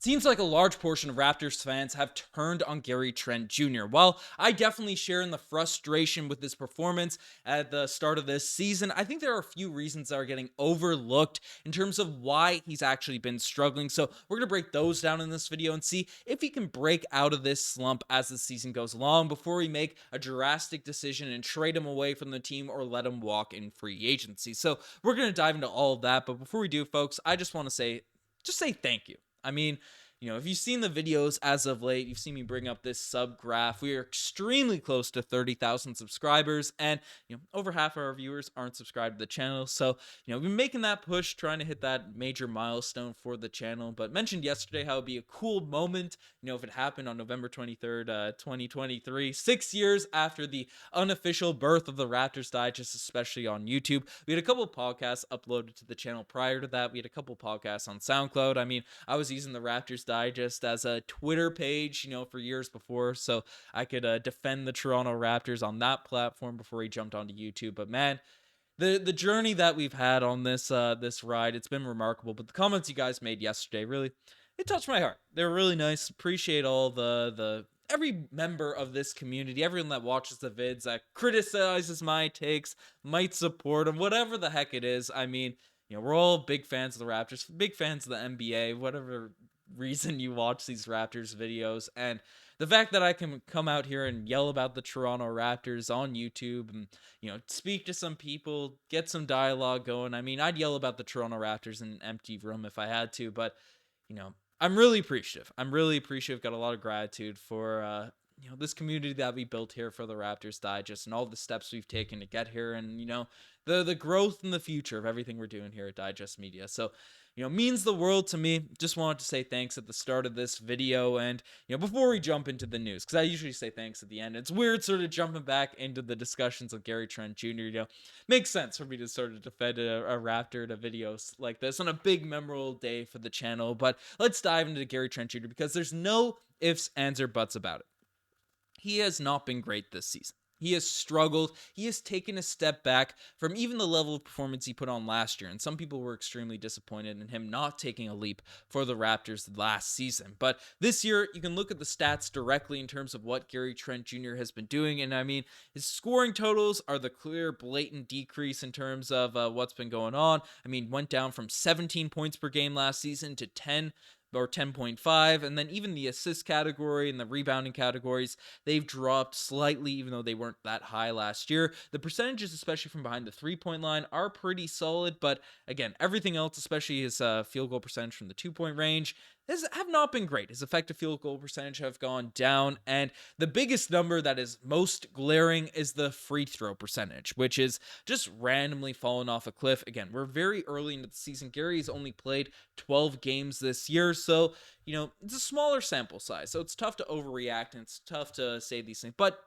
Seems like a large portion of Raptors fans have turned on Gary Trent Jr. While I definitely share in the frustration with his performance at the start of this season, I think there are a few reasons that are getting overlooked in terms of why he's actually been struggling. So we're going to break those down in this video and see if he can break out of this slump as the season goes along before we make a drastic decision and trade him away from the team or let him walk in free agency. So we're going to dive into all of that. But before we do, folks, I just want to say thank you. I mean, if you've seen the videos as of late, you've seen me bring up this sub graph. We are extremely close to 30,000 subscribers, and over half of our viewers aren't subscribed to the channel. So, we've been making that push, trying to hit that major milestone for the channel. But mentioned yesterday how it'd be a cool moment, if it happened on November 23rd, 2023, 6 years after the unofficial birth of the Raptors Digest, especially on YouTube. We had a couple of podcasts uploaded to the channel prior to that. We had a couple of podcasts on SoundCloud. I mean, I was using the Raptors Digest as a Twitter page, for years before, so I could defend the Toronto Raptors on that platform before he jumped onto YouTube. But man, the journey that we've had on this ride, it's been remarkable. But the comments you guys made yesterday, really, it touched my heart. They were really nice. Appreciate all the every member of this community, everyone that watches the vids, that criticizes my takes, might support them, whatever the heck it is. I mean, we're all big fans of the Raptors, big fans of the NBA, whatever reason you watch these Raptors videos. And the fact that I can come out here and yell about the Toronto Raptors on YouTube and, speak to some people, get some dialogue going. I mean, I'd yell about the Toronto Raptors in an empty room if I had to, but, I'm really appreciative. I'm really appreciative. Got a lot of gratitude for, this community that we built here for the Raptors Digest and all the steps we've taken to get here and, the growth in the future of everything we're doing here at Digest Media. So, means the world to me. Just wanted to say thanks at the start of this video and, before we jump into the news, because I usually say thanks at the end. It's weird sort of jumping back into the discussions of Gary Trent Jr., makes sense for me to sort of defend a Raptor to videos like this on a big memorable day for the channel. But let's dive into Gary Trent Jr. because there's no ifs, ands, or buts about it. He has not been great this season. He has struggled. He has taken a step back from even the level of performance he put on last year. And some people were extremely disappointed in him not taking a leap for the Raptors last season. But this year, you can look at the stats directly in terms of what Gary Trent Jr. has been doing. And I mean, his scoring totals are the clear, blatant decrease in terms of what's been going on. I mean, went down from 17 points per game last season to 10 or 10.5, and then even the assist category and the rebounding categories, they've dropped slightly, even though they weren't that high last year. The percentages, especially from behind the three-point line, are pretty solid, but again, everything else, especially his field goal percentage from the two-point range, have not been great. His effective field goal percentage have gone down, and the biggest number that is most glaring is the free throw percentage, which is just randomly fallen off a cliff. Again, we're very early into the season. Gary's only played 12 games this year, so, it's a smaller sample size, so it's tough to overreact, and it's tough to say these things, but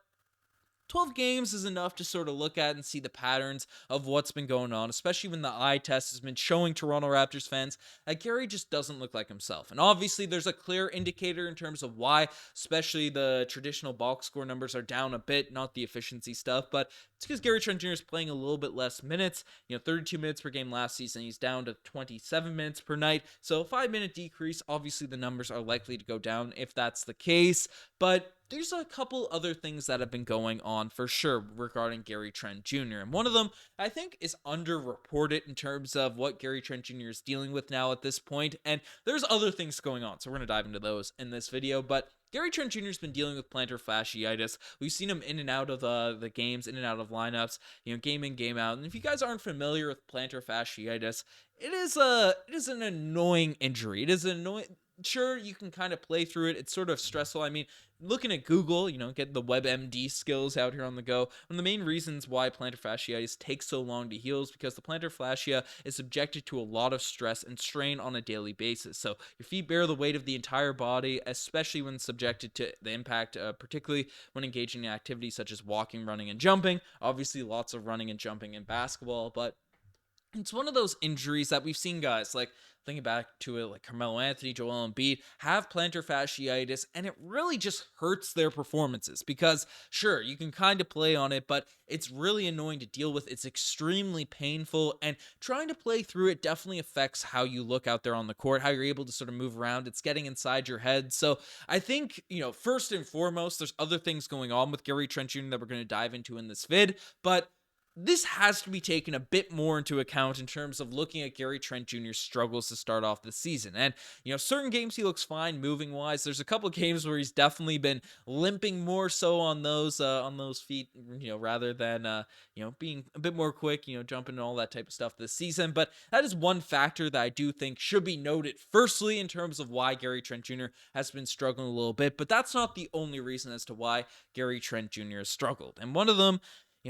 12 games is enough to sort of look at and see the patterns of what's been going on, especially when the eye test has been showing Toronto Raptors fans that Gary just doesn't look like himself. And obviously, there's a clear indicator in terms of why, especially the traditional box score numbers are down a bit, not the efficiency stuff, but it's because Gary Trent Jr. is playing a little bit less minutes. 32 minutes per game last season. He's down to 27 minutes per night. So a 5-minute decrease, obviously the numbers are likely to go down if that's the case, but there's a couple other things that have been going on for sure regarding Gary Trent Jr. And one of them, I think, is underreported in terms of what Gary Trent Jr. is dealing with now at this point. And there's other things going on, so we're going to dive into those in this video. But Gary Trent Jr. has been dealing with plantar fasciitis. We've seen him in and out of the games, in and out of lineups, game in, game out. And if you guys aren't familiar with plantar fasciitis, it is an annoying injury. It is an annoying. Sure, you can kind of play through it. It's sort of stressful. I mean, looking at Google, get the WebMD skills out here on the go. One of the main reasons why plantar fasciitis takes so long to heal is because the plantar fascia is subjected to a lot of stress and strain on a daily basis. So your feet bear the weight of the entire body, especially when subjected to the impact, particularly when engaging in activities such as walking, running, and jumping. Obviously, lots of running and jumping in basketball, but It's one of those injuries that we've seen guys like thinking back to it, like Carmelo Anthony, Joel Embiid, have plantar fasciitis, and it really just hurts their performances because, sure, you can kind of play on it, but it's really annoying to deal with. It's extremely painful, and trying to play through it definitely affects how you look out there on the court, how you're able to sort of move around. It's getting inside your head. So I think, first and foremost, there's other things going on with Gary Trent Jr. that we're going to dive into in this vid, but this has to be taken a bit more into account in terms of looking at Gary Trent Jr.'s struggles to start off the season. And, certain games he looks fine moving wise. There's a couple games where he's definitely been limping more so on those feet, rather than being a bit more quick, jumping and all that type of stuff this season. But that is one factor that I do think should be noted firstly in terms of why Gary Trent Jr. has been struggling a little bit, but that's not the only reason as to why Gary Trent Jr. has struggled. And one of them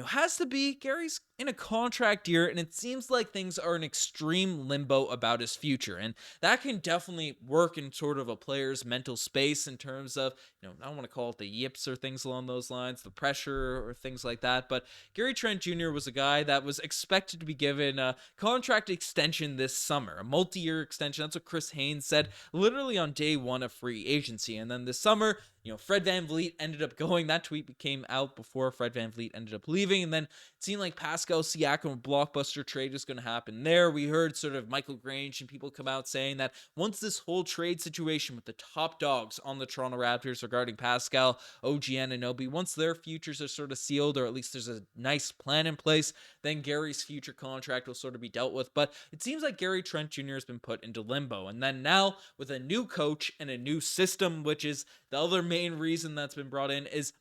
has to be Gary's in a contract year, and it seems like things are in extreme limbo about his future. And that can definitely work in sort of a player's mental space in terms of, I don't want to call it the yips or things along those lines, the pressure or things like that. But Gary Trent Jr. was a guy that was expected to be given a contract extension this summer, a multi-year extension. That's what Chris Haynes said literally on day one of free agency. And then this summer, Fred VanVleet ended up going. That tweet came out before Fred VanVleet ended up leaving. And then it seemed like Pascal Siakam blockbuster trade is going to happen there. We heard sort of Michael Grange and people come out saying that once this whole trade situation with the top dogs on the Toronto Raptors regarding Pascal, OG Anunoby, once their futures are sort of sealed, or at least there's a nice plan in place, then Gary's future contract will sort of be dealt with. But it seems like Gary Trent Jr. has been put into limbo. And then now with a new coach and a new system, which is the other main reason that's been brought in, is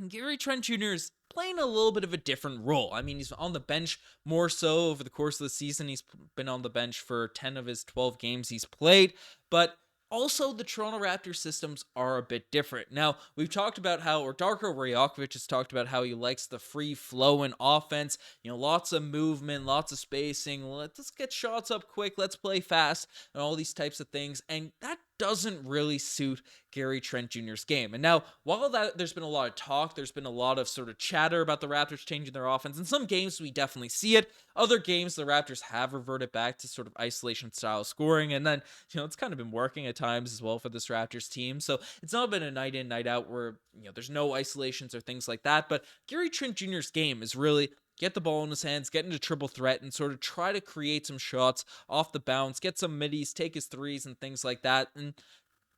Gary Trent Jr. is playing a little bit of a different role. I mean, he's on the bench more so over the course of the season. He's been on the bench for 10 of his 12 games he's played, but also the Toronto Raptors systems are a bit different. Now, we've talked about how, or Darko Rajokovic has talked about how he likes the free flow in offense, lots of movement, lots of spacing. Let's get shots up quick. Let's play fast and all these types of things. And that doesn't really suit Gary Trent Jr.'s game. And now, while there's been a lot of talk, there's been a lot of sort of chatter about the Raptors changing their offense. In some games, we definitely see it. Other games, the Raptors have reverted back to sort of isolation style scoring. And then, it's kind of been working at times as well for this Raptors team. So it's not been a night in, night out where, there's no isolations or things like that. But Gary Trent Jr.'s game is really get the ball in his hands, get into triple threat, and sort of try to create some shots off the bounce, get some middies, take his threes and things like that. And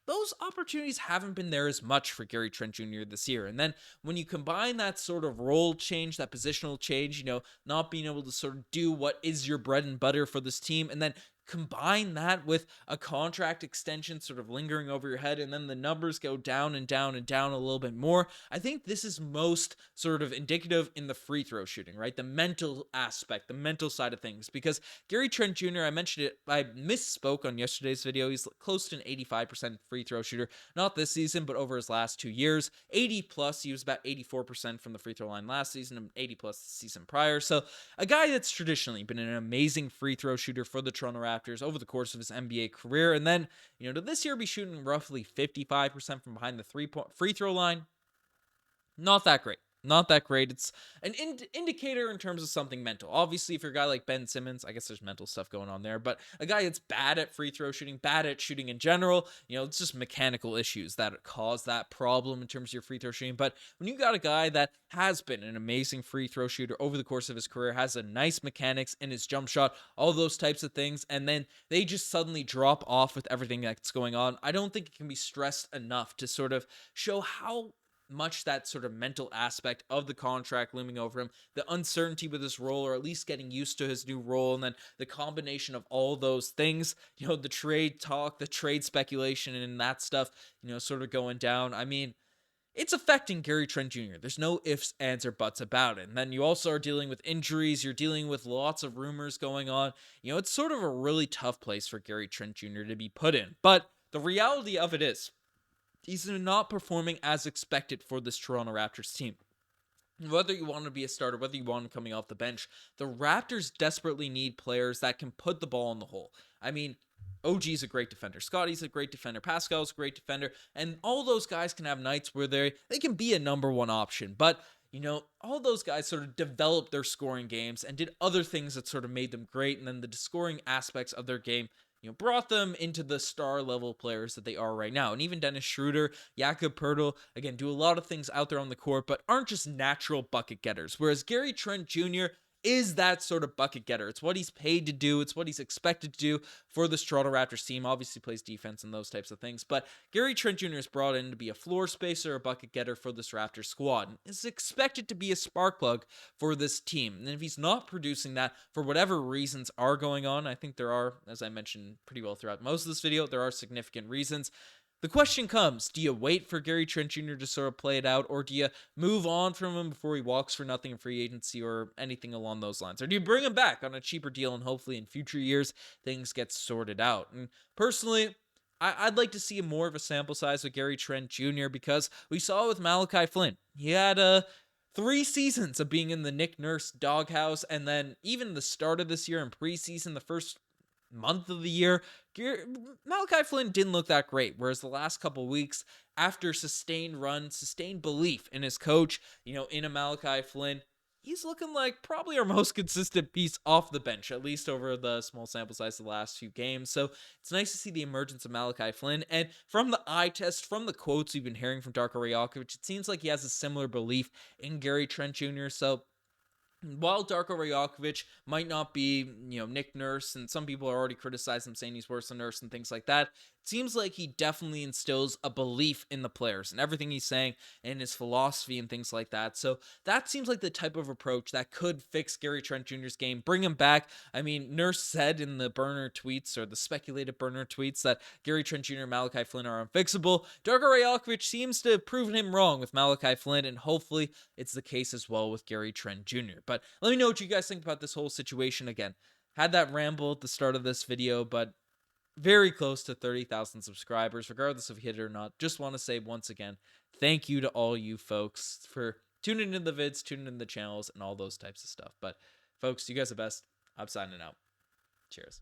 those opportunities haven't been there as much for Gary Trent Jr. this year. And then when you combine that sort of role change, that positional change, not being able to sort of do what is your bread and butter for this team, and then combine that with a contract extension sort of lingering over your head, and then the numbers go down and down and down a little bit more. I think this is most sort of indicative in the free throw shooting, right? The mental aspect, the mental side of things, because Gary Trent Jr., I mentioned it, I misspoke on yesterday's video. He's close to an 85% free throw shooter, not this season, but over his last 2 years. 80 plus, he was about 84% from the free throw line last season and 80 plus the season prior. So a guy that's traditionally been an amazing free throw shooter for the Toronto Raptors over the course of his NBA career. And then, to this year be shooting roughly 55% from behind the free throw line. Not that great. Not that great. It's an indicator in terms of something mental. Obviously, if you're a guy like Ben Simmons, I guess there's mental stuff going on there, but a guy that's bad at free throw shooting, bad at shooting in general, it's just mechanical issues that cause that problem in terms of your free throw shooting. But when you got a guy that has been an amazing free throw shooter over the course of his career, has a nice mechanics in his jump shot, all those types of things, and then they just suddenly drop off with everything that's going on, I don't think it can be stressed enough to sort of show how much that sort of mental aspect of the contract looming over him, the uncertainty with his role, or at least getting used to his new role, and then the combination of all those things, the trade talk, the trade speculation, and that stuff, sort of going down. I mean, it's affecting Gary Trent Jr. There's no ifs, ands, or buts about it. And then you also are dealing with injuries. You're dealing with lots of rumors going on. It's sort of a really tough place for Gary Trent Jr. to be put in. But the reality of it is, he's not performing as expected for this Toronto Raptors team. Whether you want to be a starter, whether you want him coming off the bench, the Raptors desperately need players that can put the ball in the hole. I mean, OG's a great defender. Scotty's a great defender. Pascal's a great defender. And all those guys can have nights where they can be a number one option. But all those guys sort of developed their scoring games and did other things that sort of made them great. And then the scoring aspects of their game, brought them into the star level players that they are right now. And even Dennis Schroeder, Jakob Pertl, again, do a lot of things out there on the court, but aren't just natural bucket getters. Whereas Gary Trent Jr. is that sort of bucket getter. It's what he's paid to do. It's what he's expected to do for this Toronto Raptors team. Obviously plays defense and those types of things, but Gary Trent Jr. is brought in to be a floor spacer, a bucket getter for this Raptors squad, and is expected to be a spark plug for this team. And if he's not producing that for whatever reasons are going on, I think there are, as I mentioned pretty well throughout most of this video, there are significant reasons. The question comes, do you wait for Gary Trent Jr. to sort of play it out, or do you move on from him before he walks for nothing in free agency or anything along those lines? Or do you bring him back on a cheaper deal and hopefully in future years things get sorted out? And personally, I'd like to see more of a sample size with Gary Trent Jr. because we saw with Malachi Flynn. He had 3 seasons of being in the Nick Nurse doghouse, and then even the start of this year in preseason, the first month of the year, Malachi Flynn didn't look that great. Whereas the last couple weeks, after sustained run, sustained belief in his coach, in a Malachi Flynn, he's looking like probably our most consistent piece off the bench, at least over the small sample size of the last few games. So it's nice to see the emergence of Malachi Flynn. And from the eye test, from the quotes we've been hearing from Darko Rajakovic, it seems like he has a similar belief in Gary Trent Jr. So while Darko Rajakovic might not be, Nick Nurse, and some people are already criticizing him saying he's worse than Nurse and things like that, it seems like he definitely instills a belief in the players and everything he's saying and his philosophy and things like that. So that seems like the type of approach that could fix Gary Trent Jr.'s game, bring him back. I mean, Nurse said in the burner tweets, or the speculated burner tweets, that Gary Trent Jr. and Malachi Flynn are unfixable. Darko Rajakovic seems to have proven him wrong with Malachi Flynn, and hopefully it's the case as well with Gary Trent Jr. But let me know what you guys think about this whole situation. Again, had that ramble at the start of this video, but very close to 30,000 subscribers, regardless if you hit it or not. Just want to say once again, thank you to all you folks for tuning in the vids, tuning in the channels, and all those types of stuff. But folks, you guys are the best. I'm signing out. Cheers.